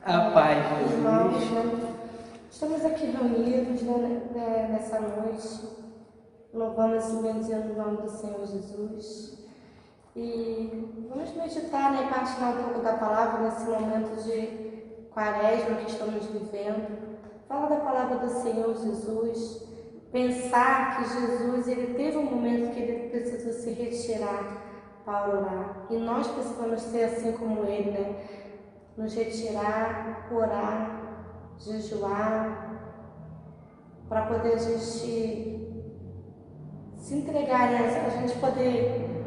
A paz de Irmãos, Jesus. né? Estamos aqui reunidos nessa noite, louvamos e bendizendo o nome do Senhor Jesus. E vamos meditar, né, e partilhar um pouco da palavra nesse momento de quaresma que estamos vivendo. Falar da palavra do Senhor Jesus, pensar que Jesus ele teve um momento que ele precisou se retirar para orar. E nós precisamos ser assim como ele, né? Nos retirar, orar, jejuar, para poder a gente se entregar, né? A gente poder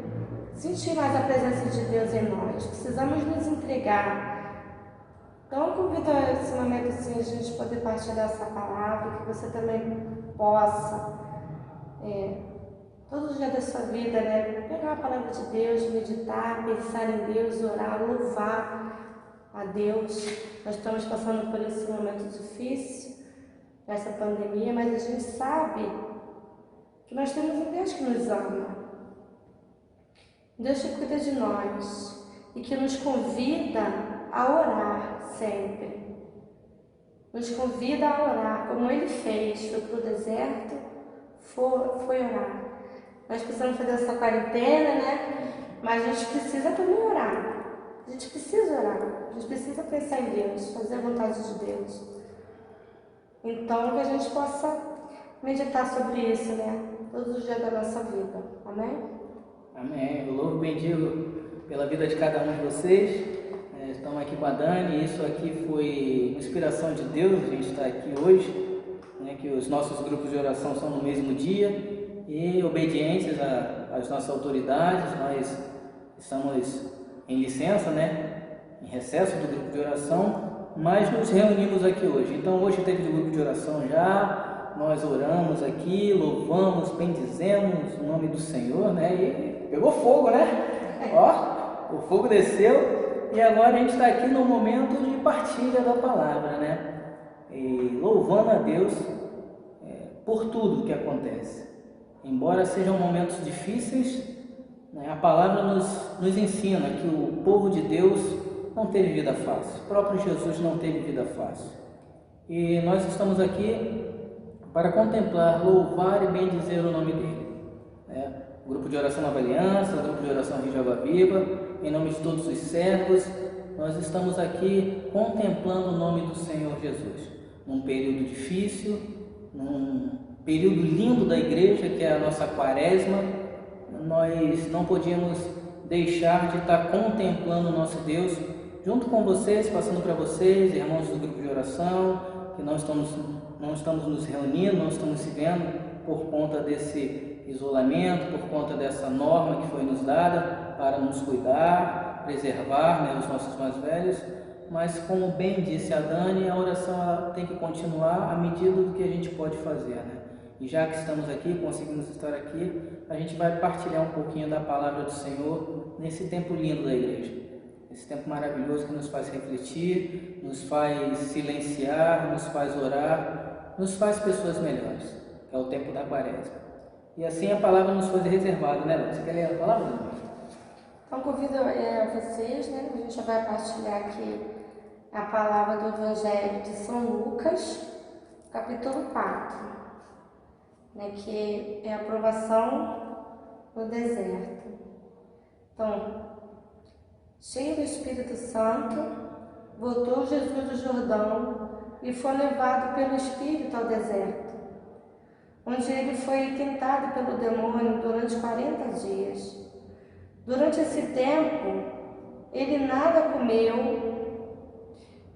sentir mais a presença de Deus em nós. Precisamos nos entregar. Então, eu convido a esse momento assim, a gente poder partilhar essa palavra, que você também possa, todos os dias da sua vida, né? Pegar a palavra de Deus, meditar, pensar em Deus, orar, louvar a Deus. Nós estamos passando por esse momento difícil, essa pandemia, mas a gente sabe que nós temos um Deus que nos ama, um Deus que cuida de nós e que nos convida a orar sempre. Nos convida a orar, como Ele fez, foi para o deserto, foi orar. Nós precisamos fazer essa quarentena, né? Mas a gente precisa também orar. A gente precisa orar, a gente precisa pensar em Deus, fazer a vontade de Deus. Então, que a gente possa meditar sobre isso, né? Todos os dias da nossa vida. Amém? Amém. Eu louvo e bendigo pela vida de cada um de vocês. Estamos aqui com a Dani. Isso aqui foi uma inspiração de Deus. A gente está aqui hoje, né? Que os nossos grupos de oração são no mesmo dia e obedientes às nossas autoridades. Nós estamos em licença, né? Em recesso do grupo de oração, mas nos reunimos aqui hoje. Então hoje teve grupo de oração já, nós oramos aqui, louvamos, bendizemos o nome do Senhor, né? E pegou fogo, né? Ó, o fogo desceu e agora a gente está aqui no momento de partilha da palavra, né? E louvando a Deus por tudo que acontece. Embora sejam momentos difíceis, né, a palavra nos ensina que o povo de Deus não teve vida fácil. O próprio Jesus não teve vida fácil. E nós estamos aqui para contemplar, louvar e bendizer o nome dele. O grupo de oração Nova Aliança, o grupo de oração Rio de Água Viva, em nome de todos os servos, nós estamos aqui contemplando o nome do Senhor Jesus. Num período difícil, num período lindo da igreja, que é a nossa quaresma, nós não podíamos deixar de estar contemplando o nosso Deus junto com vocês, passando para vocês, irmãos do grupo de oração, que não estamos nos reunindo, não estamos se vendo por conta desse isolamento, por conta dessa norma que foi nos dada para nos cuidar, preservar, né, os nossos mais velhos. Mas como bem disse a Dani, a oração ela tem que continuar à medida do que a gente pode fazer, né? E já que estamos aqui, conseguimos estar aqui, a gente vai partilhar um pouquinho da palavra do Senhor nesse tempo lindo da igreja. Esse tempo maravilhoso que nos faz refletir, nos faz silenciar, nos faz orar, nos faz pessoas melhores. É o tempo da quaresma. E assim a palavra nos foi reservada, né? Você quer ler a palavra? Então, convido vocês, né? A gente vai partilhar aqui a palavra do Evangelho de São Lucas, capítulo 4, né? Que é a provação no deserto. Então, cheio do Espírito Santo, voltou Jesus do Jordão e foi levado pelo Espírito ao deserto, onde ele foi tentado pelo demônio durante 40 dias. Durante esse tempo, ele nada comeu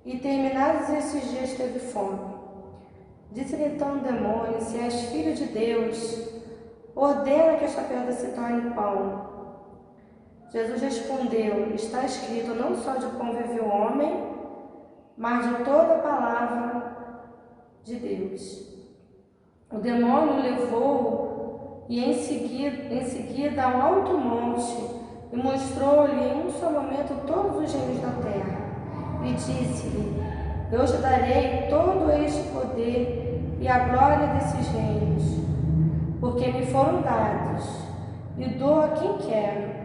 e, terminados esses dias, teve fome. Disse-lhe então o demônio: se és filho de Deus, ordena que esta pedra se torne pão. Jesus respondeu: está escrito, não só de pão vive o homem, mas de toda a palavra de Deus. O demônio o levou e em seguida ao alto monte e mostrou-lhe em um só momento todos os reinos da terra. E disse-lhe: eu te darei todo este poder e a glória desses reinos, porque me foram dados, e dou a quem quero.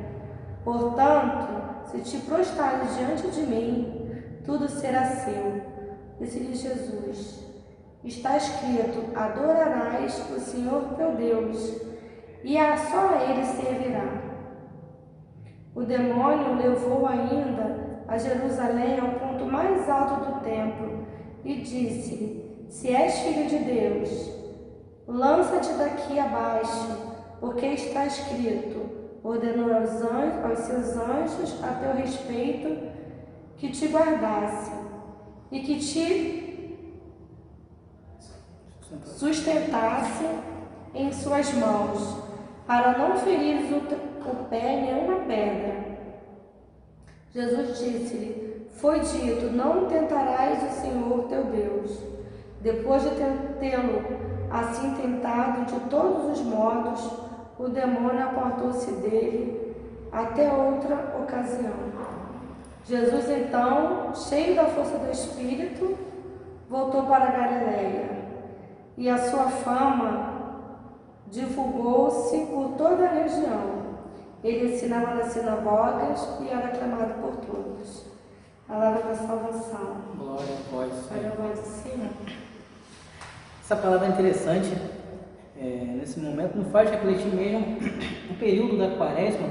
Portanto, se te prostrares diante de mim, tudo será seu. Disse-lhe Jesus: está escrito: adorarás o Senhor teu Deus, e só a ele servirá. O demônio levou ainda a Jerusalém ao ponto mais alto do templo e disse: se és filho de Deus, lança-te daqui abaixo, porque está escrito: ordenou aos seus anjos a teu respeito que te guardassem e que te sustentasse em suas mãos, para não ferires o pé em nenhuma pedra. Jesus disse-lhe: foi dito, não tentarás o Senhor teu Deus. Depois de tê-lo assim tentado de todos os modos, o demônio apartou-se dele até outra ocasião. Jesus, então, cheio da força do Espírito, voltou para a Galileia, e a sua fama divulgou-se por toda a região. Ele ensinava nas sinagogas e era aclamado por todos. Palavra da salvação. Glória a vós, Senhor. Glória a vós, Senhor. Essa palavra é interessante. Nesse momento nos faz refletir mesmo o período da quaresma.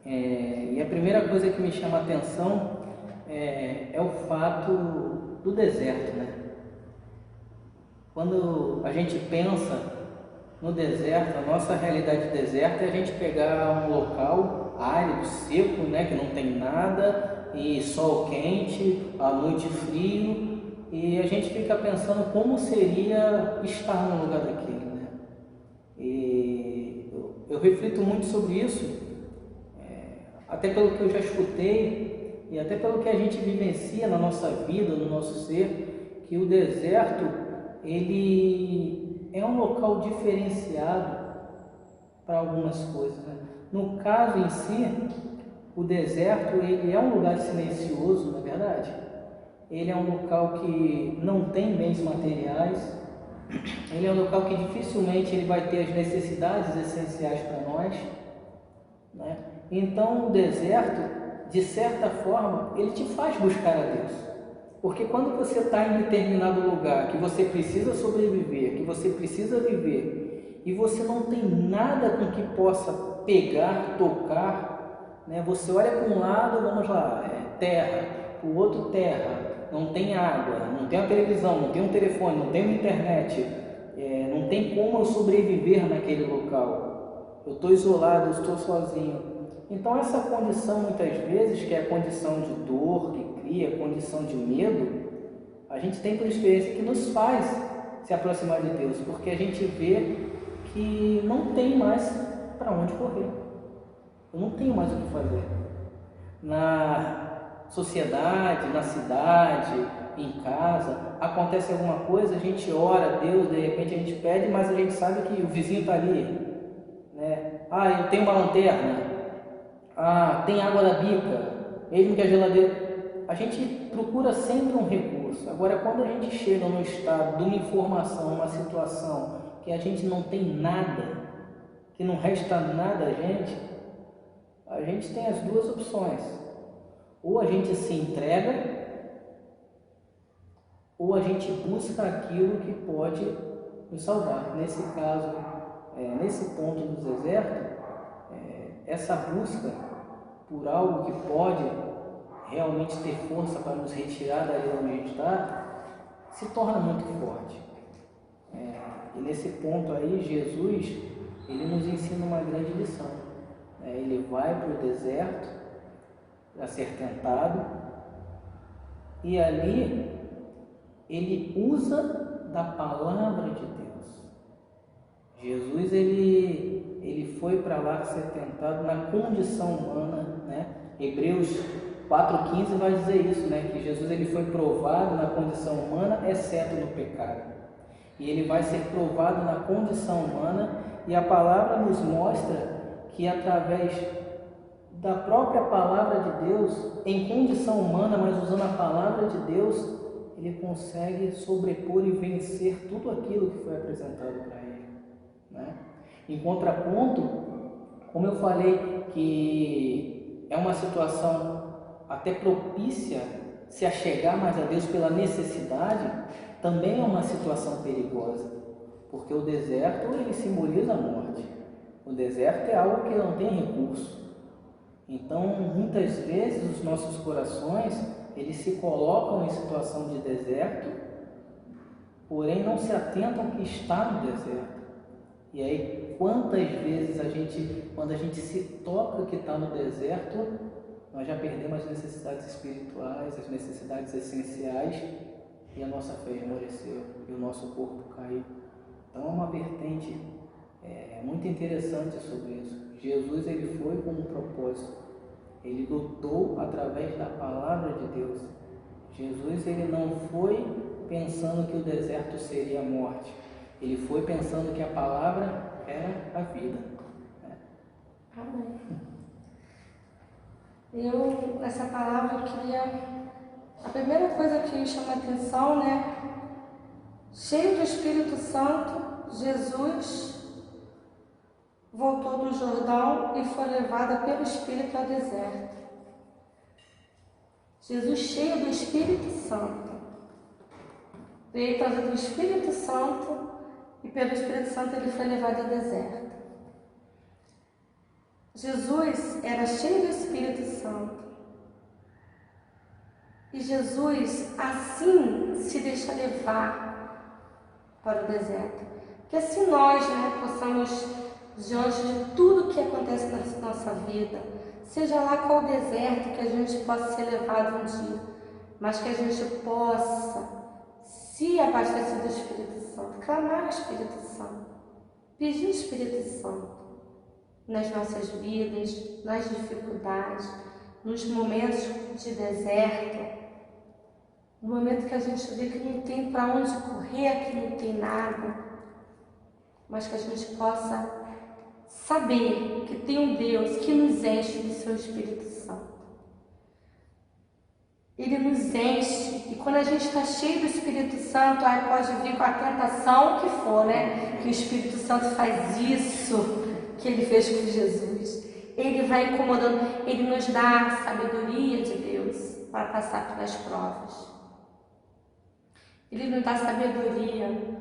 E a primeira coisa que me chama a atenção é o fato do deserto, né? Quando a gente pensa no deserto, a nossa realidade de deserto é a gente pegar um local árido, seco, né, que não tem nada, e sol quente, à noite frio, e a gente fica pensando como seria estar no lugar daquele, né? E eu reflito muito sobre isso, até pelo que eu já escutei e até pelo que a gente vivencia na nossa vida, no nosso ser, que o deserto, ele é um local diferenciado para algumas coisas, né? No caso em si, o deserto, ele é um lugar silencioso, na verdade. Ele é um local que não tem bens materiais. Ele é um local que dificilmente ele vai ter as necessidades essenciais para nós, né? Então, o deserto, de certa forma, ele te faz buscar a Deus. Porque quando você está em determinado lugar, que você precisa sobreviver, que você precisa viver, e você não tem nada com que possa pegar, tocar, né? Você olha para um lado, vamos lá, terra, para o outro terra, não tem água, não tem uma televisão, não tem um telefone, não tem uma internet, não tem como eu sobreviver naquele local. Eu estou isolado, eu estou sozinho. Então essa condição, muitas vezes, que é a condição de dor, que cria a condição de medo, a gente tem por experiência que nos faz se aproximar de Deus, porque a gente vê que não tem mais para onde correr. Eu não tenho mais o que fazer. Na sociedade, na cidade, em casa, acontece alguma coisa, a gente ora a Deus, de repente a gente pede, mas a gente sabe que o vizinho está ali, né? Eu tenho uma lanterna. Tem água da bica, mesmo que a geladeira. A gente procura sempre um recurso. Agora, quando a gente chega num estado de uma informação, uma situação que a gente não tem nada, que não resta nada a gente tem as duas opções. Ou a gente se entrega, ou a gente busca aquilo que pode nos salvar. Nesse caso, nesse ponto do deserto, essa busca por algo que pode realmente ter força para nos retirar dali onde a gente está, se torna muito forte. E nesse ponto aí, Jesus, ele nos ensina uma grande lição. Ele vai para o deserto a ser tentado, e ali ele usa da palavra de Deus. Jesus, ele foi para lá ser tentado na condição humana, né? Hebreus 4,15 vai dizer isso, né? Que Jesus ele foi provado na condição humana, exceto no pecado. E ele vai ser provado na condição humana, e a palavra nos mostra que através da própria palavra de Deus, em condição humana, mas usando a palavra de Deus, ele consegue sobrepor e vencer tudo aquilo que foi apresentado para ele, né? Em contraponto, como eu falei, que é uma situação até propícia se achegar mais a Deus pela necessidade, também é uma situação perigosa, porque o deserto ele simboliza a morte. O deserto é algo que não tem recurso. Então, muitas vezes os nossos corações eles se colocam em situação de deserto, porém não se atentam que está no deserto. E aí, quantas vezes quando a gente se toca que está no deserto, nós já perdemos as necessidades espirituais, as necessidades essenciais, e a nossa fé esmoreceu, e o nosso corpo caiu. Então é uma vertente muito interessante sobre isso. Jesus ele foi com um propósito, ele lutou através da palavra de Deus. Jesus ele não foi pensando que o deserto seria a morte, ele foi pensando que a palavra era a vida. Amém. Essa palavra, eu queria... A primeira coisa que chama a atenção, né? Cheio do Espírito Santo, Jesus voltou do Jordão e foi levado pelo Espírito ao deserto. Jesus cheio do Espírito Santo. Veio trazer do Espírito Santo e pelo Espírito Santo ele foi levado ao deserto. Jesus era cheio do Espírito Santo. E Jesus assim se deixa levar para o deserto. Que assim nós, possamos, diante de tudo que acontece na nossa vida, seja lá qual deserto, que a gente possa ser levado um dia, mas que a gente possa se abastecer do Espírito Santo, clamar ao Espírito Santo, pedir o Espírito Santo nas nossas vidas, nas dificuldades, nos momentos de deserto, no momento que a gente vê que não tem para onde correr, que não tem nada, mas que a gente possa saber que tem um Deus que nos enche do seu Espírito Santo. Ele nos enche, e quando a gente está cheio do Espírito Santo, aí pode vir com a tentação que for, que o Espírito Santo faz isso que ele fez com Jesus. Ele vai incomodando, ele nos dá a sabedoria de Deus para passar pelas provas. Ele nos dá sabedoria.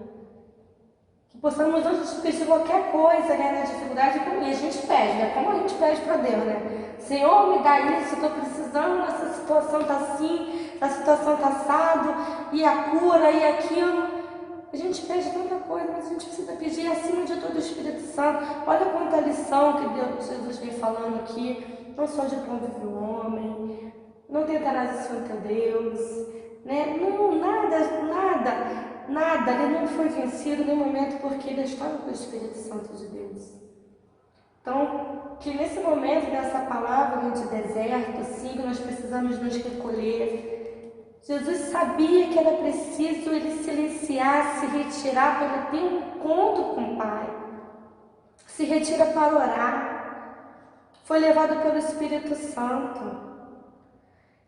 Que possamos antes de pedir qualquer coisa, na dificuldade, como a gente pede, como a gente pede para Deus, Senhor, me dá isso, estou precisando, essa situação está assim, essa situação está assado, e a cura, e aquilo. A gente pede tanta coisa, mas a gente precisa pedir acima de todo o Espírito Santo. Olha quanta lição que Jesus vem falando aqui. Não só de pão vive o homem, não tentarás o Senhor teu Deus, Não, nada. Ele não foi vencido no momento porque ele estava com o Espírito Santo de Deus. Então, que nesse momento dessa palavra de deserto, sim, nós precisamos nos recolher. Jesus sabia que era preciso ele silenciar, se retirar para ter um encontro com o Pai. Se retira para orar. Foi levado pelo Espírito Santo.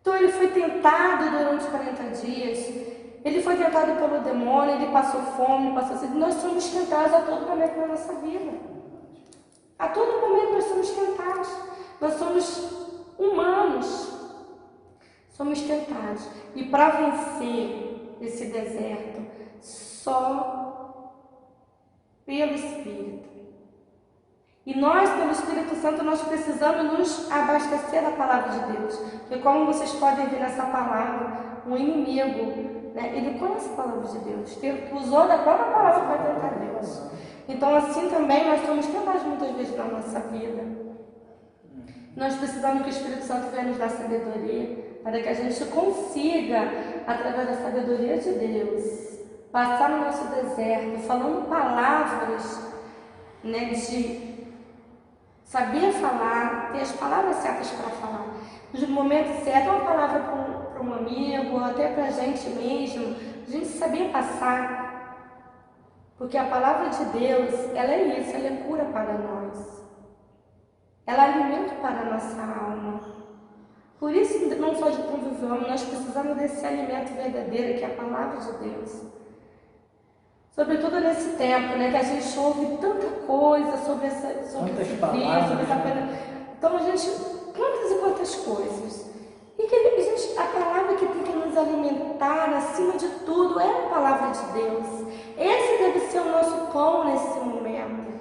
Então ele foi tentado durante 40 dias. Ele foi tentado pelo demônio, ele passou fome, passou sede. Nós somos tentados a todo momento na nossa vida. A todo momento nós somos tentados. Nós somos humanos. Somos tentados. E para vencer esse deserto, só pelo Espírito. E nós, pelo Espírito Santo, nós precisamos nos abastecer da palavra de Deus. Porque como vocês podem ver nessa palavra, o inimigo, ele conhece a palavra de Deus. Usou da própria palavra para tentar Deus. Então assim também nós somos tentados muitas vezes na nossa vida. Nós precisamos que o Espírito Santo venha nos dar sabedoria, para que a gente consiga, através da sabedoria de Deus, passar no nosso deserto, falando palavras, de saber falar, ter as palavras certas para falar. No momento certo, uma palavra para um amigo, ou até para a gente mesmo, a gente saber passar. Porque a palavra de Deus, ela é isso, ela é cura para nós. Ela é alimento para a nossa alma. Por isso, não só de convivência, nós precisamos desse alimento verdadeiro, que é a palavra de Deus. Sobretudo nesse tempo, que a gente ouve tanta coisa sobre esse vírus, sobre essa... Então, a gente, quantas e quantas coisas. E E que a palavra que tem que nos alimentar, acima de tudo, é a palavra de Deus. Esse deve ser o nosso pão nesse momento.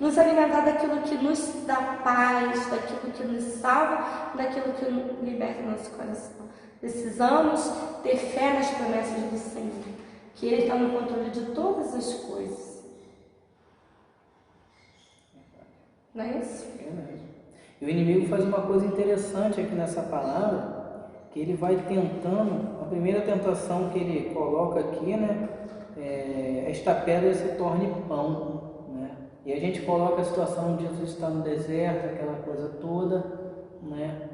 Nos alimentar daquilo que nos dá paz, daquilo que nos salva, daquilo que liberta o nosso coração. Precisamos ter fé nas promessas do Senhor, que Ele está no controle de todas as coisas. Não é isso? É mesmo. E o inimigo faz uma coisa interessante aqui nessa palavra, que ele vai tentando, a primeira tentação que ele coloca aqui, né, esta pedra se torne pão, né? E a gente coloca a situação de Jesus estar no deserto, aquela coisa toda, né?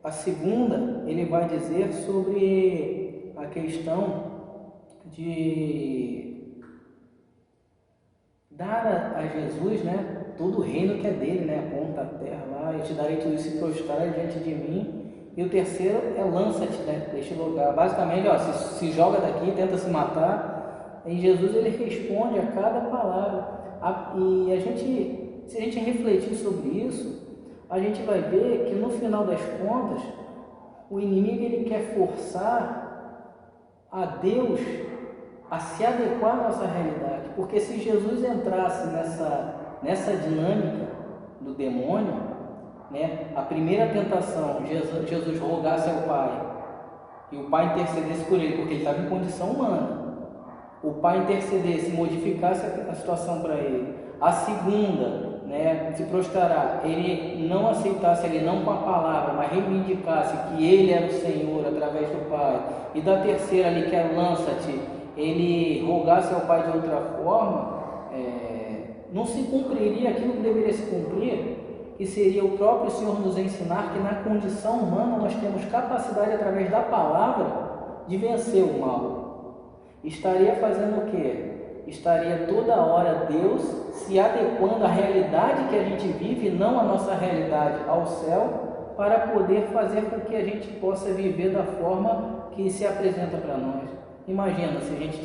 A segunda, ele vai dizer sobre a questão de dar a Jesus, né, todo o reino que é dele, né, aponta a terra lá, eu te darei tudo isso se prostrar diante de mim. E o terceiro é lança-te, né, deste lugar. Basicamente, ó, se joga daqui, tenta se matar. E Jesus, ele responde a cada palavra. E se a gente refletir sobre isso, a gente vai ver que no final das contas, o inimigo, ele quer forçar a Deus a se adequar à nossa realidade. Porque se Jesus entrasse nessa dinâmica do demônio, né, a primeira tentação, Jesus rogasse ao Pai, e o Pai intercedesse por ele, porque ele estava em condição humana. O Pai intercedesse, modificasse a situação para ele. A segunda, né, se prostrar, ele não aceitasse, ele não com a palavra, mas reivindicasse que ele era o Senhor através do Pai. E da terceira ali, que é lança-te, ele rogasse ao Pai de outra forma, não se cumpriria aquilo que deveria se cumprir, que seria o próprio Senhor nos ensinar que na condição humana nós temos capacidade, através da palavra, de vencer o mal. Estaria fazendo o quê? Estaria toda hora Deus se adequando à realidade que a gente vive, não a nossa realidade, ao céu, para poder fazer com que a gente possa viver da forma que se apresenta para nós. Imagina se a gente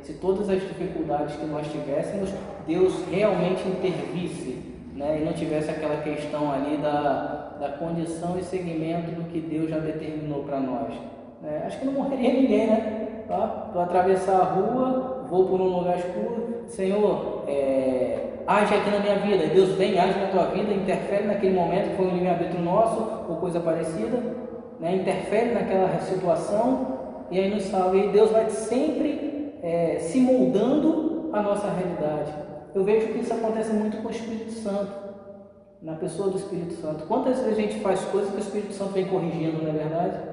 se todas as dificuldades que nós tivéssemos, Deus realmente intervisse, né, e não tivesse aquela questão ali da condição e segmento do que Deus já determinou para nós. Acho que não morreria ninguém, né? Vou atravessar a rua, vou por um lugar escuro, Senhor, age aqui na minha vida, Deus vem, age na tua vida, interfere naquele momento que foi um livre-arbítrio nosso, ou coisa parecida, né? Interfere naquela situação, e aí nos salva. E Deus vai sempre se moldando a nossa realidade. Eu vejo que isso acontece muito com o Espírito Santo, na pessoa do Espírito Santo. Quantas vezes a gente faz coisas que o Espírito Santo vem corrigindo, não é verdade?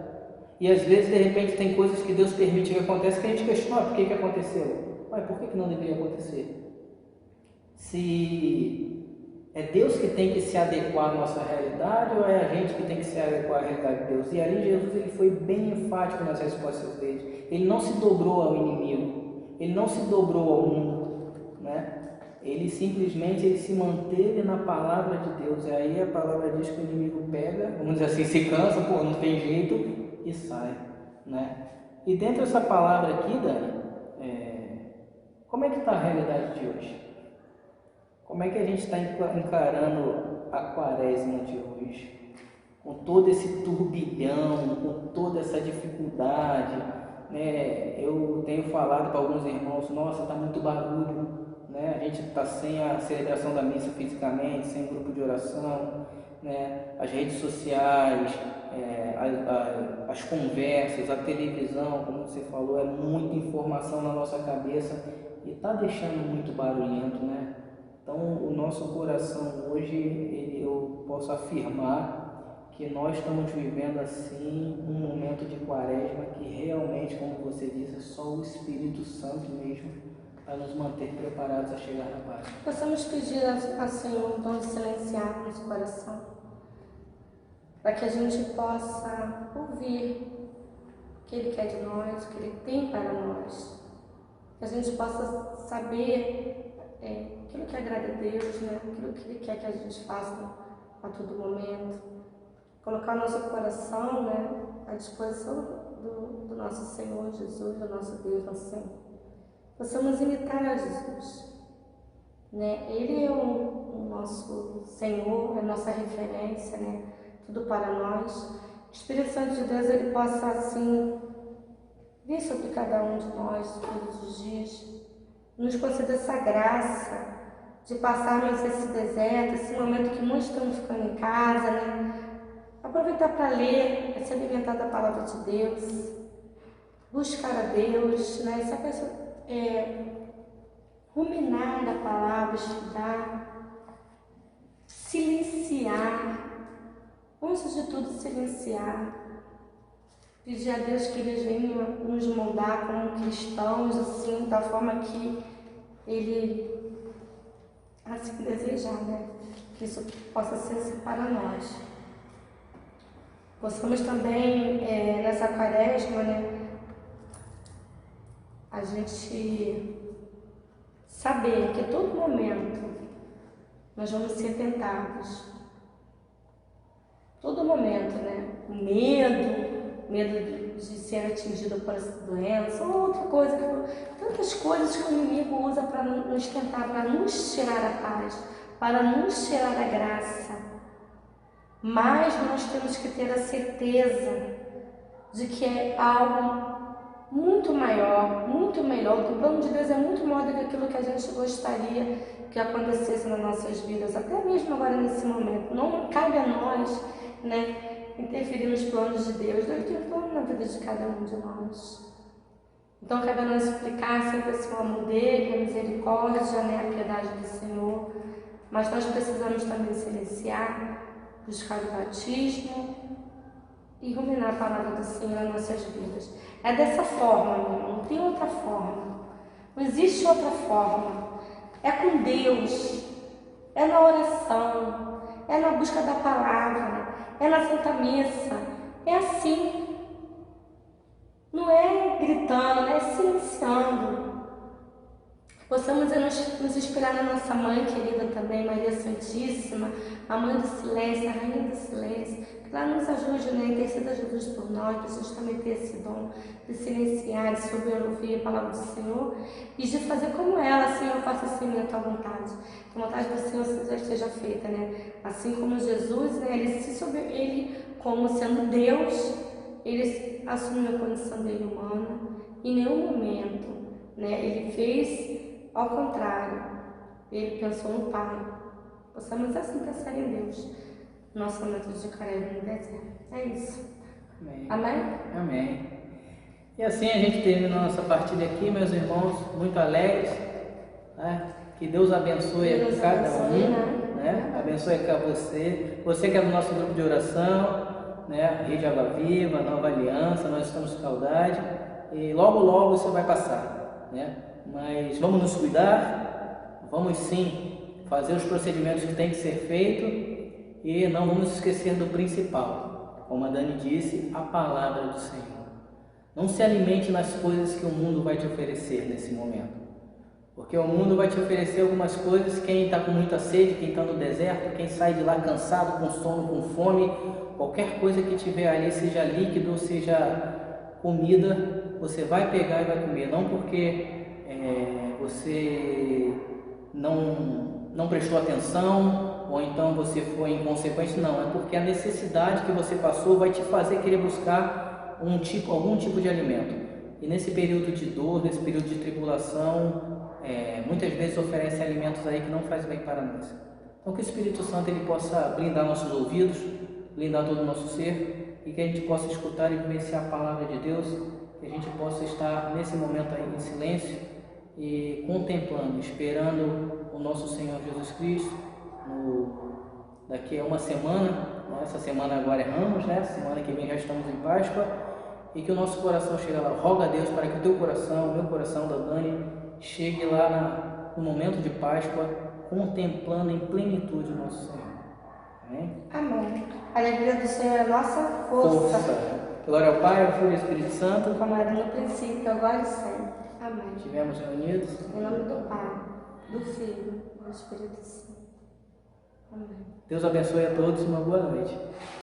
E às vezes, de repente, tem coisas que Deus permite que aconteça que a gente questiona por que aconteceu. Por que não deveria acontecer? Se é Deus que tem que se adequar à nossa realidade ou é a gente que tem que se adequar à realidade de Deus? E ali Jesus, ele foi bem enfático nas respostas dele. Ele não se dobrou ao inimigo, ele não se dobrou ao mundo, né? Ele simplesmente se manteve na palavra de Deus. E aí a palavra diz que o inimigo pega, vamos dizer assim, se cansa, não tem jeito, e sai, né? E dentro dessa palavra aqui, Dani, como é que está a realidade de hoje? Como é que a gente está encarando a quaresma de hoje? Com todo esse turbilhão, com toda essa dificuldade, né? Eu tenho falado para alguns irmãos, nossa, está muito barulho, né? A gente está sem a celebração da missa fisicamente, sem grupo de oração, né? As redes sociais, as conversas, a televisão, como você falou, é muita informação na nossa cabeça e está deixando muito barulhento, né? Então, o nosso coração hoje, eu posso afirmar que nós estamos vivendo assim um momento de quaresma que realmente, como você disse, só o Espírito Santo mesmo para nos manter preparados a chegar na paz. Possamos pedir ao Senhor então de silenciar nosso coração, para que a gente possa ouvir o que Ele quer de nós, o que Ele tem para nós, que a gente possa saber aquilo que agrada a Deus, né? Aquilo que Ele quer que a gente faça a todo momento, colocar o nosso coração, né, à disposição do nosso Senhor Jesus, do nosso Deus, nosso Senhor. Possamos imitar a Jesus, né? Ele é o nosso Senhor, é a nossa referência, né? Tudo para nós, Espírito Santo de Deus, ele possa assim vir sobre cada um de nós todos os dias, nos conceder essa graça de passarmos esse deserto, esse momento que muitos estão ficando em casa, né? Aproveitar para ler, se alimentar da palavra de Deus, buscar a Deus, né? Essa pessoa, ruminar a palavra, estudar, silenciar, antes de tudo silenciar, pedir a Deus que Ele venha nos moldar como cristãos, assim, da forma que Ele assim desejar, né? Que isso possa ser assim para nós. Possamos também, nessa quaresma, né? A gente saber que a todo momento nós vamos ser tentados. Todo momento, né? O medo de ser atingido por essa doença, ou outra coisa, tantas coisas que o inimigo usa para nos tentar, para nos tirar a paz, para nos tirar a graça. Mas nós temos que ter a certeza de que é algo muito maior, muito melhor, que o plano de Deus é muito maior do que aquilo que a gente gostaria que acontecesse nas nossas vidas, até mesmo agora nesse momento. Não cabe a nós, né, interferir nos planos de Deus. Deus tem um plano na vida de cada um de nós. Então cabe a nós explicar sempre esse amor dele, a misericórdia, né, a piedade do Senhor. Mas nós precisamos também silenciar, buscar o batismo e ruminar a palavra do Senhor nas nossas vidas. É dessa forma, meu irmão, não tem outra forma. Não existe outra forma. É com Deus, é na oração, é na busca da palavra, é na Santa Missa. É assim. Não é gritando, não é silenciando. Possamos nos inspirar na nossa mãe querida também, Maria Santíssima, a mãe do silêncio, a rainha do silêncio, que ela nos ajude, né, interceda Jesus por nós, para a gente também ter esse dom de silenciar, de saber ouvir a palavra do Senhor e de fazer como ela, Senhor, faça assim a tua vontade. Que a vontade do Senhor seja feita, né? Assim como Jesus, né, ele como sendo Deus, ele assumiu a condição dele humana, em nenhum momento, né, ele fez ao contrário, ele pensou no Pai. Possamos assim pensar em Deus, nosso momento de quaresma no deserto. É isso. Amém. Amém? Amém. E assim a gente termina a nossa partida aqui, meus irmãos, muito alegres, né? Que Deus abençoe a cada um, né? Abençoe a você que é do nosso grupo de oração, né? Rede Água Viva, Nova Aliança, nós estamos com saudade e logo logo isso vai passar, né? Mas vamos nos cuidar, vamos sim fazer os procedimentos que tem que ser feito e não vamos esquecer do principal, como a Dani disse, a palavra do Senhor. Não se alimente nas coisas que o mundo vai te oferecer nesse momento, porque o mundo vai te oferecer algumas coisas. Quem está com muita sede, quem está no deserto, quem sai de lá cansado, com sono, com fome, qualquer coisa que tiver ali, seja líquido ou seja comida, você vai pegar e vai comer, não porque você não prestou atenção ou então você foi inconsequente, não, é porque a necessidade que você passou vai te fazer querer buscar algum tipo de alimento. E nesse período de dor, nesse período de tribulação, muitas vezes oferece alimentos aí que não faz bem para nós. Então que o Espírito Santo ele possa blindar nossos ouvidos, blindar todo o nosso ser e que a gente possa escutar e vivenciar a palavra de Deus, que a gente possa estar nesse momento aí em silêncio e contemplando, esperando o nosso Senhor Jesus Cristo daqui a uma semana. Essa semana agora é Ramos, né? Semana que vem já estamos em Páscoa, e que o nosso coração chegue lá. Roga a Deus para que o teu coração, o meu coração da Dani, chegue lá no momento de Páscoa, contemplando em plenitude o nosso Senhor. Amém? Amém. A alegria do Senhor é a nossa força. Glória ao Pai, ao Filho e ao Espírito Santo, como era no princípio, agora e sempre. Amém. Estivemos reunidos em nome do Pai, do Filho e do Espírito Santo. Amém. Deus abençoe a todos e uma boa noite.